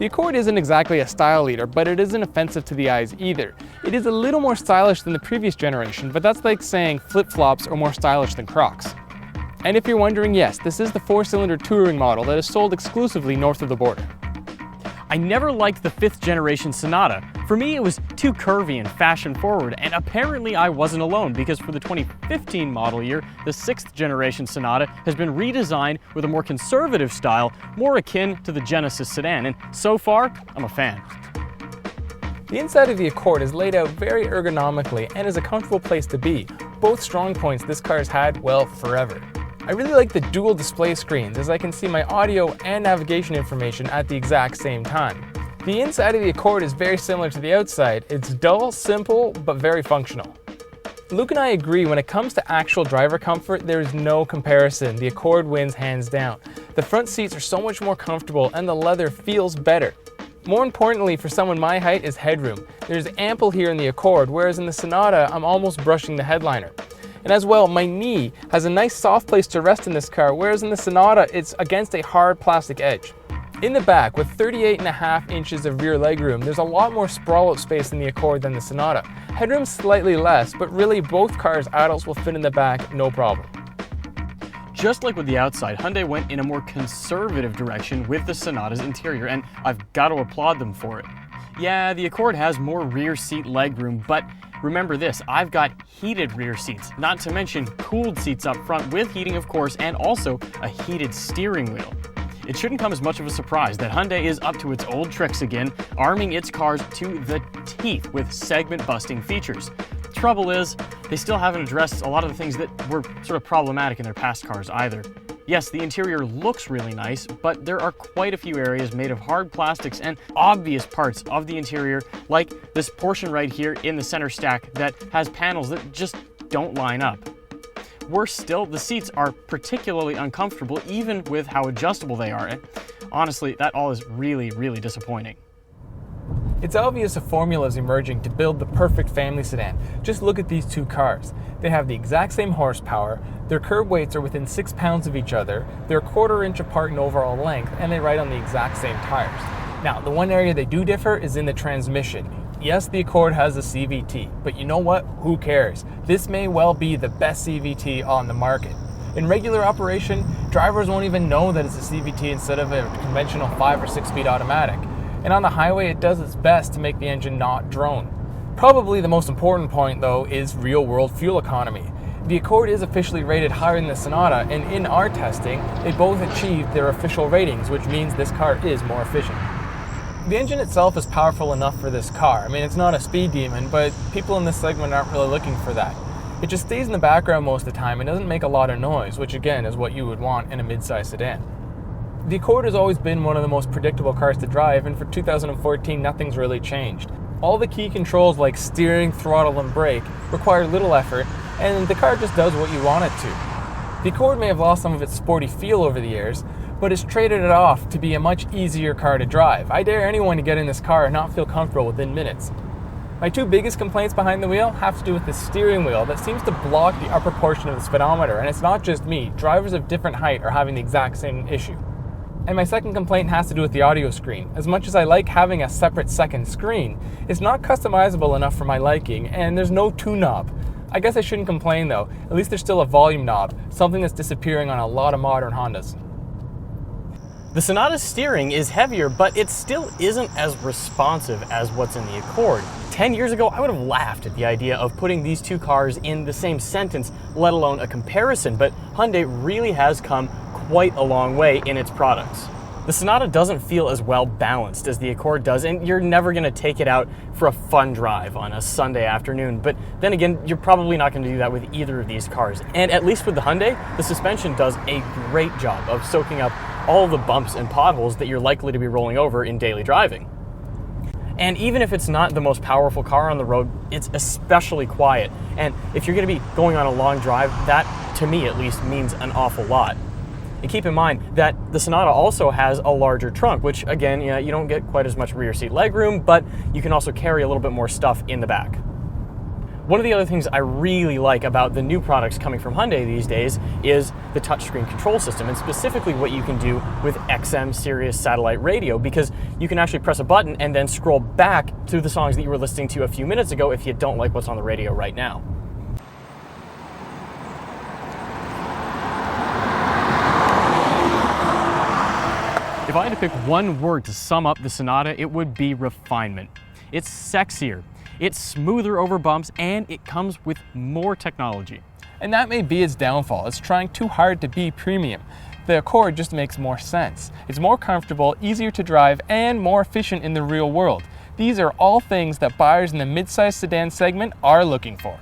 The Accord isn't exactly a style leader, but it isn't offensive to the eyes either. It is a little more stylish than the previous generation, but that's like saying flip-flops are more stylish than Crocs. And if you're wondering, yes, this is the 4-cylinder touring model that is sold exclusively north of the border. I never liked the 5th generation Sonata. For me, it was too curvy and fashion forward, and apparently I wasn't alone, because for the 2015 model year, the 6th generation Sonata has been redesigned with a more conservative style, more akin to the Genesis sedan, and so far, I'm a fan. The inside of the Accord is laid out very ergonomically and is a comfortable place to be. Both strong points this car has had, well, forever. I really like the dual display screens, as I can see my audio and navigation information at the exact same time. The inside of the Accord is very similar to the outside. It's dull, simple, but very functional. Luke and I agree, when it comes to actual driver comfort, there is no comparison. The Accord wins hands down. The front seats are so much more comfortable and the leather feels better. More importantly, for someone my height, is headroom. There's ample here in the Accord, whereas in the Sonata, I'm almost brushing the headliner. And as well, my knee has a nice soft place to rest in this car, whereas in the Sonata, it's against a hard plastic edge. In the back, with 38.5 inches of rear legroom, there's a lot more sprawl-out space in the Accord than the Sonata. Headroom's slightly less, but really both cars, adults will fit in the back, no problem. Just like with the outside, Hyundai went in a more conservative direction with the Sonata's interior, and I've got to applaud them for it. Yeah, the Accord has more rear seat legroom, but remember this, I've got heated rear seats, not to mention cooled seats up front with heating, of course, and also a heated steering wheel. It shouldn't come as much of a surprise that Hyundai is up to its old tricks again, arming its cars to the teeth with segment-busting features. The trouble is, they still haven't addressed a lot of the things that were sort of problematic in their past cars either. Yes, the interior looks really nice, but there are quite a few areas made of hard plastics and obvious parts of the interior, like this portion right here in the center stack that has panels that just don't line up. Worse still, the seats are particularly uncomfortable even with how adjustable they are, and honestly, that all is really, really disappointing. It's obvious a formula is emerging to build the perfect family sedan. Just look at these two cars. They have the exact same horsepower, their curb weights are within 6 pounds of each other, they're a quarter inch apart in overall length, and they ride on the exact same tires. Now, the one area they do differ is in the transmission. Yes, the Accord has a CVT, but you know what? Who cares? This may well be the best CVT on the market. In regular operation, drivers won't even know that it's a CVT instead of a conventional 5 or 6 speed automatic. And on the highway, it does its best to make the engine not drone. Probably the most important point, though, is real-world fuel economy. The Accord is officially rated higher than the Sonata, and in our testing, they both achieved their official ratings, which means this car is more efficient. The engine itself is powerful enough for this car. I mean, it's not a speed demon, but people in this segment aren't really looking for that. It just stays in the background most of the time and doesn't make a lot of noise, which again is what you would want in a mid-size sedan. The Accord has always been one of the most predictable cars to drive, and for 2014 nothing's really changed. All the key controls like steering, throttle, and brake require little effort, and the car just does what you want it to. The Accord may have lost some of its sporty feel over the years, but it's traded it off to be a much easier car to drive. I dare anyone to get in this car and not feel comfortable within minutes. My two biggest complaints behind the wheel have to do with the steering wheel that seems to block the upper portion of the speedometer, and it's not just me. Drivers of different height are having the exact same issue. And my second complaint has to do with the audio screen. As much as I like having a separate second screen, it's not customizable enough for my liking, and there's no tune knob. I guess I shouldn't complain though. At least there's still a volume knob, something that's disappearing on a lot of modern Hondas. The Sonata's steering is heavier, but it still isn't as responsive as what's in the Accord. 10 years ago, I would have laughed at the idea of putting these two cars in the same sentence, let alone a comparison, but Hyundai really has come quite a long way in its products. The Sonata doesn't feel as well balanced as the Accord does, and you're never going to take it out for a fun drive on a Sunday afternoon, but then again, you're probably not going to do that with either of these cars. And at least with the Hyundai, the suspension does a great job of soaking up all the bumps and potholes that you're likely to be rolling over in daily driving. And even if it's not the most powerful car on the road, it's especially quiet. And if you're going to be going on a long drive, that, to me at least, means an awful lot. And keep in mind that the Sonata also has a larger trunk, which again, you don't get quite as much rear seat legroom, but you can also carry a little bit more stuff in the back. One of the other things I really like about the new products coming from Hyundai these days is the touchscreen control system, and specifically what you can do with XM Sirius satellite radio, because you can actually press a button and then scroll back to the songs that you were listening to a few minutes ago if you don't like what's on the radio right now. If I had to pick one word to sum up the Sonata, it would be refinement. It's sexier, it's smoother over bumps, and it comes with more technology. And that may be its downfall. It's trying too hard to be premium. The Accord just makes more sense. It's more comfortable, easier to drive, and more efficient in the real world. These are all things that buyers in the mid-size sedan segment are looking for.